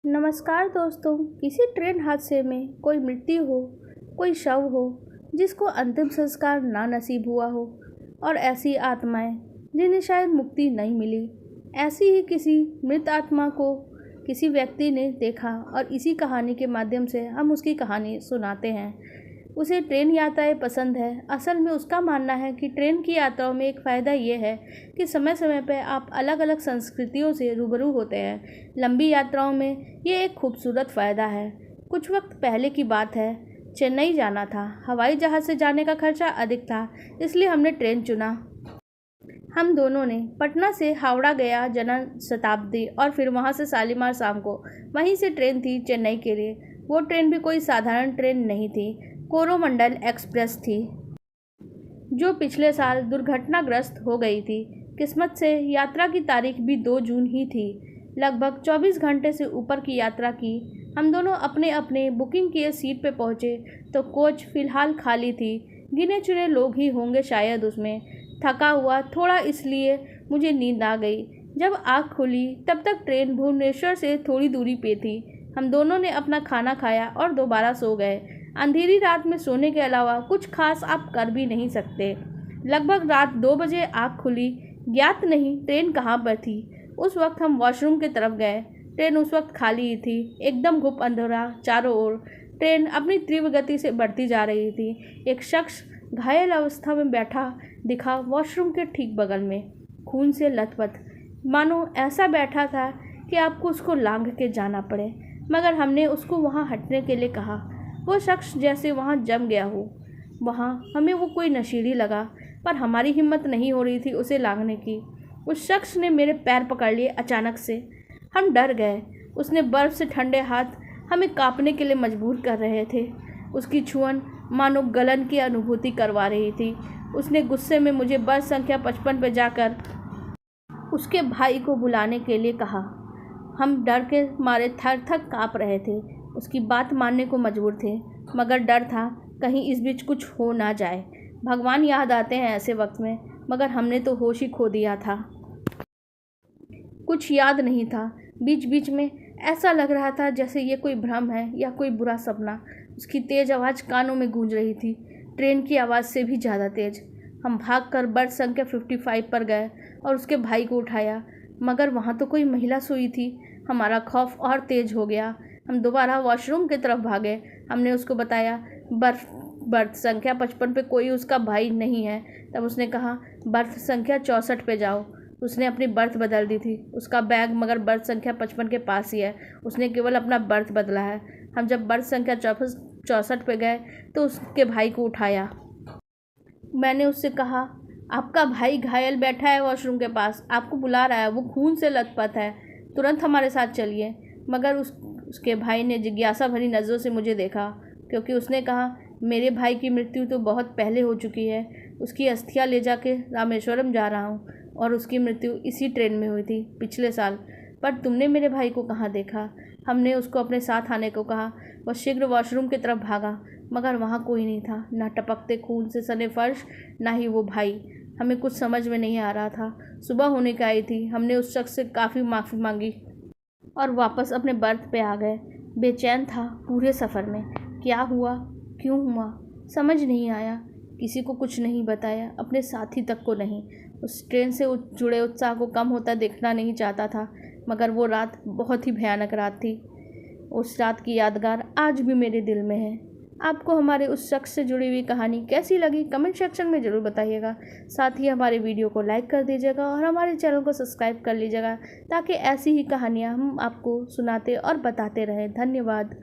नमस्कार दोस्तों। किसी ट्रेन हादसे में कोई मृत्यु हो, कोई शव हो जिसको अंतिम संस्कार ना नसीब हुआ हो, और ऐसी आत्माएं जिन्हें शायद मुक्ति नहीं मिली। ऐसी ही किसी मृत आत्मा को किसी व्यक्ति ने देखा और इसी कहानी के माध्यम से हम उसकी कहानी सुनाते हैं। उसे ट्रेन यात्राएं पसंद है। असल में उसका मानना है कि ट्रेन की यात्राओं में एक फ़ायदा ये है कि समय समय पर आप अलग अलग संस्कृतियों से रूबरू होते हैं। लंबी यात्राओं में ये एक खूबसूरत फ़ायदा है। कुछ वक्त पहले की बात है, चेन्नई जाना था। हवाई जहाज़ से जाने का खर्चा अधिक था, इसलिए हमने ट्रेन चुना। हम दोनों ने पटना से हावड़ा गया जन शताब्दी और फिर वहाँ से शालीमार शाम को। वहीं से ट्रेन थी चेन्नई के लिए। वो ट्रेन भी कोई साधारण ट्रेन नहीं थी, कोरोमंडल एक्सप्रेस थी, जो पिछले साल दुर्घटनाग्रस्त हो गई थी। किस्मत से यात्रा की तारीख भी 2 जून ही थी। लगभग 24 घंटे से ऊपर की यात्रा की। हम दोनों अपने अपने बुकिंग किए सीट पे पहुँचे तो कोच फिलहाल खाली थी। गिने चुने लोग ही होंगे शायद उसमें। थका हुआ थोड़ा, इसलिए मुझे नींद आ गई। जब आँख खुली तब तक ट्रेन भुवनेश्वर से थोड़ी दूरी पे थी। हम दोनों ने अपना खाना खाया और दोबारा सो गए। अंधेरी रात में सोने के अलावा कुछ खास आप कर भी नहीं सकते। लगभग रात 2 बजे आँख खुली। ज्ञात नहीं ट्रेन कहाँ पर थी। उस वक्त हम वॉशरूम की तरफ गए। ट्रेन उस वक्त खाली ही थी। एकदम घुप अंधेरा चारों ओर। ट्रेन अपनी तीव्र गति से बढ़ती जा रही थी। एक शख्स घायल अवस्था में बैठा दिखा वॉशरूम के ठीक बगल में, खून से लथपथ, मानो ऐसा बैठा था कि आपको उसको लांघ के जाना पड़े। मगर हमने उसको वहाँ हटने के लिए कहा। वो शख्स जैसे वहाँ जम गया हो। वहाँ हमें वो कोई नशीली लगा, पर हमारी हिम्मत नहीं हो रही थी उसे लांघने की। उस शख्स ने मेरे पैर पकड़ लिए अचानक से। हम डर गए। उसने बर्फ़ से ठंडे हाथ हमें कांपने के लिए मजबूर कर रहे थे। उसकी छुअन मानो गलन की अनुभूति करवा रही थी। उसने गुस्से में मुझे बर्थ संख्या 55 पर जाकर उसके भाई को बुलाने के लिए कहा। हम डर के मारे थर थर काँप रहे थे। उसकी बात मानने को मजबूर थे, मगर डर था कहीं इस बीच कुछ हो ना जाए। भगवान याद आते हैं ऐसे वक्त में, मगर हमने तो होश ही खो दिया था। कुछ याद नहीं था। बीच बीच में ऐसा लग रहा था जैसे ये कोई भ्रम है या कोई बुरा सपना। उसकी तेज़ आवाज़ कानों में गूंज रही थी, ट्रेन की आवाज़ से भी ज़्यादा तेज़। हम भागकर बर्थ संख्या 55 पर गए और उसके भाई को उठाया, मगर वहाँ तो कोई महिला सोई थी। हमारा खौफ और तेज़ हो गया। हम दोबारा वॉशरूम की तरफ भागे। हमने उसको बताया बर्थ संख्या 55 पे कोई उसका भाई नहीं है। तब उसने कहा बर्थ संख्या 64 पे जाओ। उसने अपनी बर्थ बदल दी थी। उसका बैग मगर बर्थ संख्या 55 के पास ही है। उसने केवल अपना बर्थ बदला है। हम जब बर्थ संख्या 64 पे गए तो उसके भाई को उठाया। मैंने उससे कहा, आपका भाई घायल बैठा है वॉशरूम के पास, आपको बुला रहा है, वो खून से लथपथ है, तुरंत हमारे साथ चलिए। मगर उसके भाई ने जिज्ञासा भरी नज़रों से मुझे देखा, क्योंकि उसने कहा, मेरे भाई की मृत्यु तो बहुत पहले हो चुकी है। उसकी अस्थियां ले जाके रामेश्वरम जा रहा हूँ, और उसकी मृत्यु इसी ट्रेन में हुई थी पिछले साल। पर तुमने मेरे भाई को कहाँ देखा? हमने उसको अपने साथ आने को कहा। वह शीघ्र वॉशरूम की तरफ भागा, मगर वहाँ कोई नहीं था। ना टपकते खून से सने फर्श, ना ही वो भाई। हमें कुछ समझ में नहीं आ रहा था। सुबह होने का आई थी। हमने उस शख्स से काफ़ी माफ़ी मांगी और वापस अपने बर्थ पे आ गए। बेचैन था पूरे सफ़र में। क्या हुआ, क्यों हुआ, समझ नहीं आया। किसी को कुछ नहीं बताया, अपने साथी तक को नहीं। उस ट्रेन से जुड़े उत्साह को कम होता देखना नहीं चाहता था, मगर वो रात बहुत ही भयानक रात थी। उस रात की यादगार आज भी मेरे दिल में है। आपको हमारे उस शख्स से जुड़ी हुई कहानी कैसी लगी, कमेंट सेक्शन में ज़रूर बताइएगा। साथ ही हमारे वीडियो को लाइक कर दीजिएगा और हमारे चैनल को सब्सक्राइब कर लीजिएगा, ताकि ऐसी ही कहानियाँ हम आपको सुनाते और बताते रहें। धन्यवाद।